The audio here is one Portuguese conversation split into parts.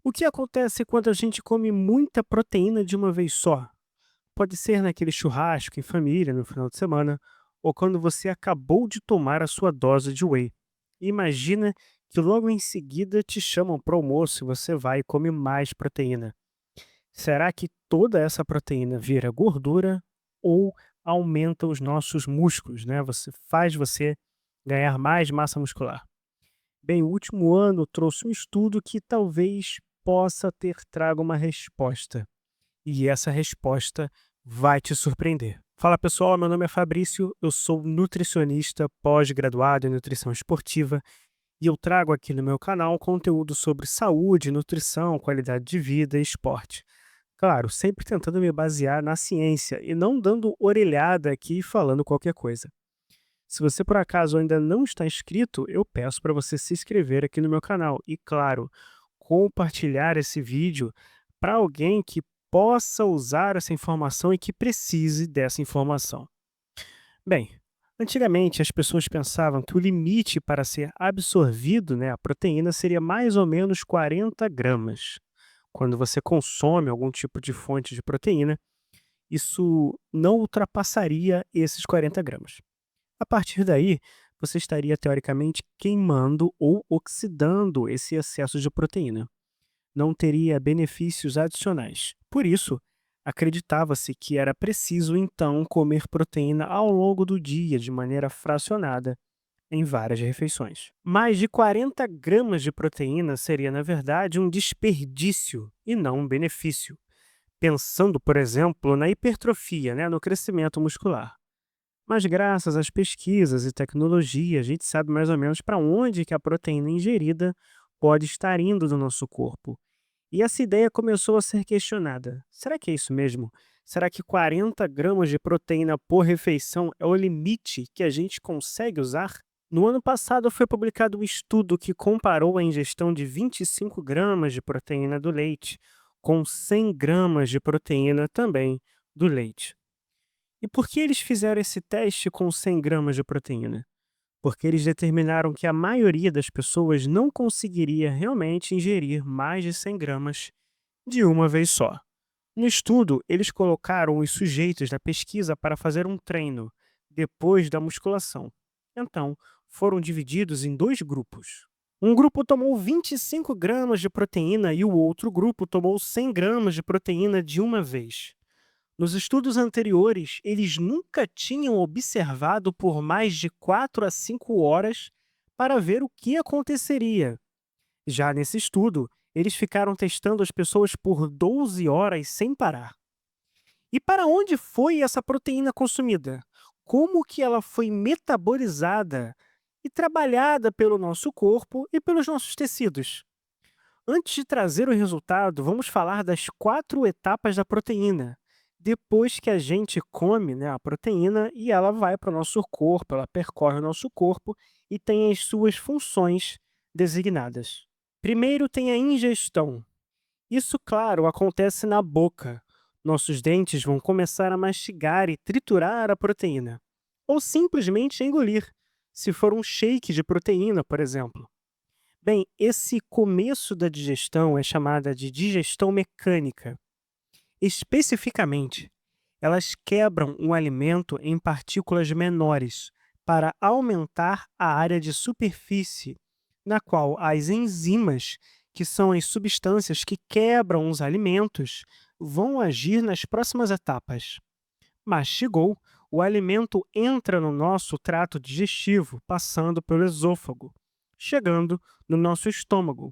O que acontece quando a gente come muita proteína de uma vez só? Pode ser naquele churrasco em família no final de semana, ou quando você acabou de tomar a sua dose de whey. Imagina que logo em seguida te chamam para o almoço e você vai e come mais proteína. Será que toda essa proteína vira gordura ou aumenta os nossos músculos, né? Você ganhar mais massa muscular. Bem, o último ano trouxe um estudo que talvez possa ter trago uma resposta. E essa resposta vai te surpreender. Fala pessoal, meu nome é Fabrício, eu sou nutricionista pós-graduado em nutrição esportiva e eu trago aqui no meu canal conteúdo sobre saúde, nutrição, qualidade de vida e esporte. Claro, sempre tentando me basear na ciência e não dando orelhada aqui falando qualquer coisa. Se você por acaso ainda não está inscrito, eu peço para você se inscrever aqui no meu canal e, claro, compartilhar esse vídeo para alguém que possa usar essa informação e que precise dessa informação. Bem, antigamente as pessoas pensavam que o limite para ser absorvido, né, a proteína seria mais ou menos 40 gramas. Quando você consome algum tipo de fonte de proteína, isso não ultrapassaria esses 40 gramas. A partir daí, você estaria teoricamente queimando ou oxidando esse excesso de proteína. Não teria benefícios adicionais. Por isso, acreditava-se que era preciso então comer proteína ao longo do dia de maneira fracionada em várias refeições. Mais de 40 gramas de proteína seria, na verdade, um desperdício e não um benefício. Pensando, por exemplo, na hipertrofia, né, no crescimento muscular. Mas graças às pesquisas e tecnologia, a gente sabe mais ou menos para onde que a proteína ingerida pode estar indo do nosso corpo. E essa ideia começou a ser questionada. Será que é isso mesmo? Será que 40 gramas de proteína por refeição é o limite que a gente consegue usar? No ano passado foi publicado um estudo que comparou a ingestão de 25 gramas de proteína do leite com 100 gramas de proteína também do leite. E por que eles fizeram esse teste com 100 gramas de proteína? Porque eles determinaram que a maioria das pessoas não conseguiria realmente ingerir mais de 100 gramas de uma vez só. No estudo, eles colocaram os sujeitos da pesquisa para fazer um treino depois da musculação. Então, foram divididos em dois grupos. Um grupo tomou 25 gramas de proteína e o outro grupo tomou 100 gramas de proteína de uma vez. Nos estudos anteriores, eles nunca tinham observado por mais de 4 a 5 horas para ver o que aconteceria. Já nesse estudo, eles ficaram testando as pessoas por 12 horas sem parar. E para onde foi essa proteína consumida? Como que ela foi metabolizada e trabalhada pelo nosso corpo e pelos nossos tecidos? Antes de trazer o resultado, vamos falar das 4 etapas da proteína. Depois que a gente come, né, a proteína e ela vai para o nosso corpo, ela percorre o nosso corpo e tem as suas funções designadas. Primeiro tem a ingestão. Isso, claro, acontece na boca. Nossos dentes vão começar a mastigar e triturar a proteína. Ou simplesmente engolir, se for um shake de proteína, por exemplo. Bem, esse começo da digestão é chamada de digestão mecânica. Especificamente, elas quebram o alimento em partículas menores para aumentar a área de superfície na qual as enzimas, que são as substâncias que quebram os alimentos, vão agir nas próximas etapas. Mastigou, o alimento entra no nosso trato digestivo, passando pelo esôfago, chegando no nosso estômago.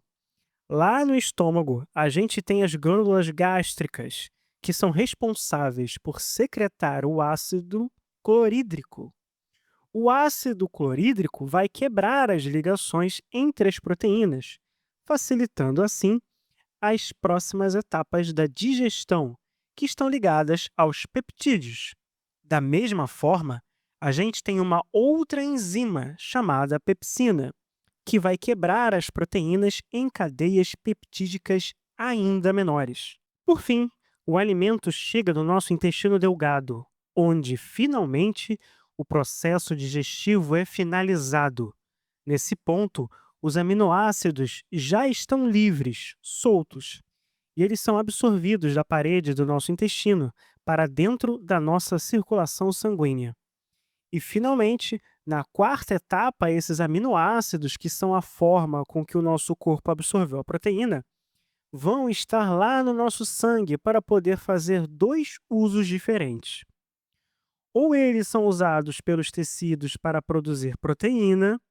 Lá no estômago, a gente tem as glândulas gástricas, que são responsáveis por secretar o ácido clorídrico. O ácido clorídrico vai quebrar as ligações entre as proteínas, facilitando assim as próximas etapas da digestão, que estão ligadas aos peptídeos. Da mesma forma, a gente tem uma outra enzima chamada pepsina, que vai quebrar as proteínas em cadeias peptídicas ainda menores. Por fim, o alimento chega no nosso intestino delgado, onde, finalmente, o processo digestivo é finalizado. Nesse ponto, Os aminoácidos já estão livres, soltos, e eles são absorvidos da parede do nosso intestino para dentro da nossa circulação sanguínea. E, finalmente, na quarta etapa, esses aminoácidos, que são a forma com que o nosso corpo absorveu a proteína, vão estar lá no nosso sangue para poder fazer dois usos diferentes. Ou eles são usados pelos tecidos para produzir proteína,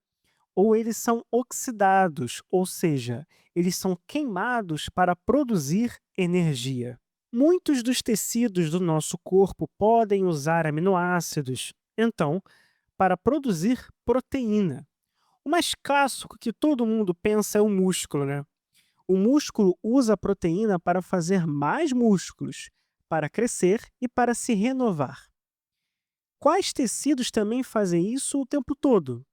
ou eles são oxidados, ou seja, eles são queimados para produzir energia. Muitos dos tecidos do nosso corpo podem usar aminoácidos, então, para produzir proteína. O mais clássico que todo mundo pensa é o músculo, né? O músculo usa a proteína para fazer mais músculos, para crescer e para se renovar. Quais tecidos também fazem isso o tempo todo?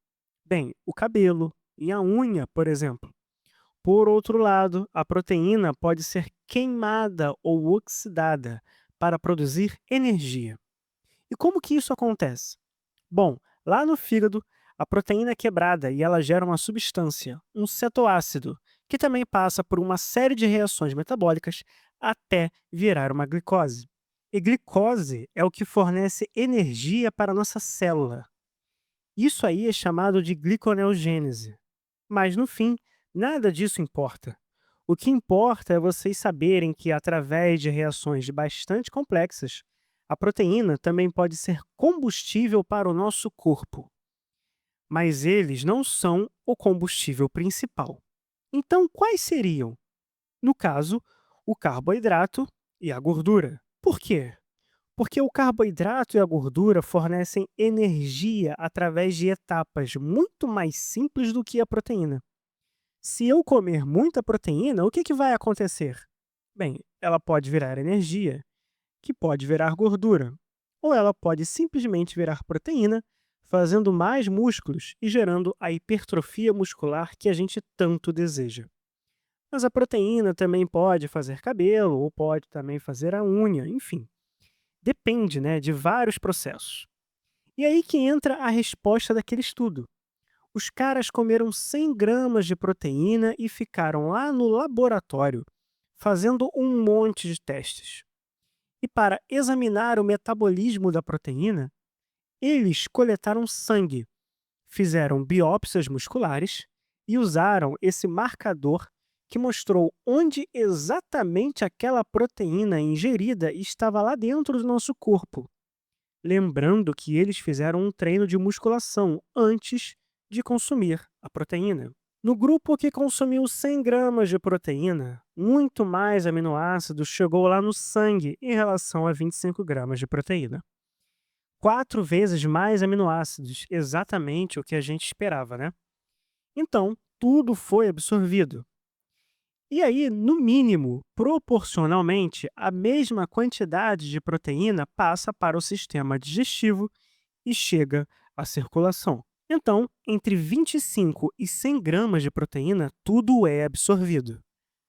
Bem, o cabelo e a unha, por exemplo. Por outro lado, a proteína pode ser queimada ou oxidada para produzir energia. E como que isso acontece? Bom, lá no fígado, a proteína é quebrada e ela gera uma substância, um cetoácido, que também passa por uma série de reações metabólicas até virar uma glicose. E glicose é o que fornece energia para a nossa célula. Isso aí é chamado de gliconeogênese. Mas, no fim, nada disso importa. O que importa é vocês saberem que, através de reações bastante complexas, a proteína também pode ser combustível para o nosso corpo. Mas eles não são o combustível principal. Então, quais seriam? No caso, o carboidrato e a gordura. Por quê? Porque o carboidrato e a gordura fornecem energia através de etapas muito mais simples do que a proteína. Se eu comer muita proteína, o que vai acontecer? Bem, ela pode virar energia, que pode virar gordura, ou ela pode simplesmente virar proteína, fazendo mais músculos e gerando a hipertrofia muscular que a gente tanto deseja. Mas a proteína também pode fazer cabelo, ou pode também fazer a unha, enfim. Depende, né, de vários processos. E aí que entra a resposta daquele estudo. Os caras comeram 100 gramas de proteína e ficaram lá no laboratório, fazendo um monte de testes. E para examinar o metabolismo da proteína, eles coletaram sangue, fizeram biópsias musculares e usaram esse marcador que mostrou onde exatamente aquela proteína ingerida estava lá dentro do nosso corpo. Lembrando que eles fizeram um treino de musculação antes de consumir a proteína. No grupo que consumiu 100 gramas de proteína, muito mais aminoácidos chegou lá no sangue em relação a 25 gramas de proteína. 4 vezes mais aminoácidos, exatamente o que a gente esperava, né? Então, tudo foi absorvido. E aí, no mínimo, proporcionalmente, a mesma quantidade de proteína passa para o sistema digestivo e chega à circulação. Então, entre 25 e 100 gramas de proteína, tudo é absorvido.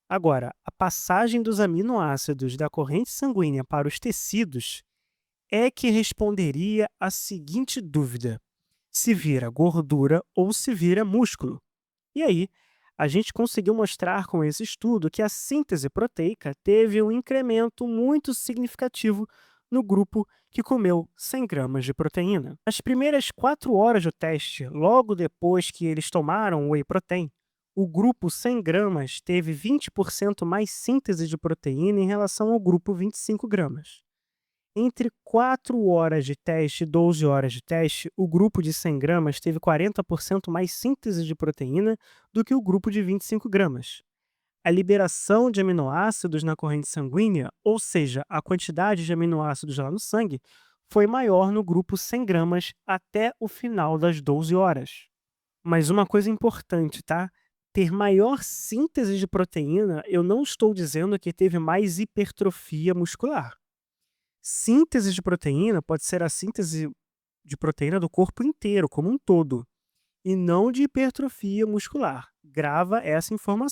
Agora, a passagem dos aminoácidos da corrente sanguínea para os tecidos é que responderia à seguinte dúvida: se vira gordura ou se vira músculo. E aí, a gente conseguiu mostrar com esse estudo que a síntese proteica teve um incremento muito significativo no grupo que comeu 100 gramas de proteína. Nas primeiras 4 horas do teste, logo depois que eles tomaram o whey protein, o grupo 100 gramas teve 20% mais síntese de proteína em relação ao grupo 25 gramas. Entre 4 horas de teste e 12 horas de teste, o grupo de 100 gramas teve 40% mais síntese de proteína do que o grupo de 25 gramas. A liberação de aminoácidos na corrente sanguínea, ou seja, a quantidade de aminoácidos lá no sangue, foi maior no grupo 100 gramas até o final das 12 horas. Mas uma coisa importante, tá? Ter maior síntese de proteína, eu não estou dizendo que teve mais hipertrofia muscular. Síntese de proteína pode ser a síntese de proteína do corpo inteiro, como um todo, e não de hipertrofia muscular. Grava essa informação.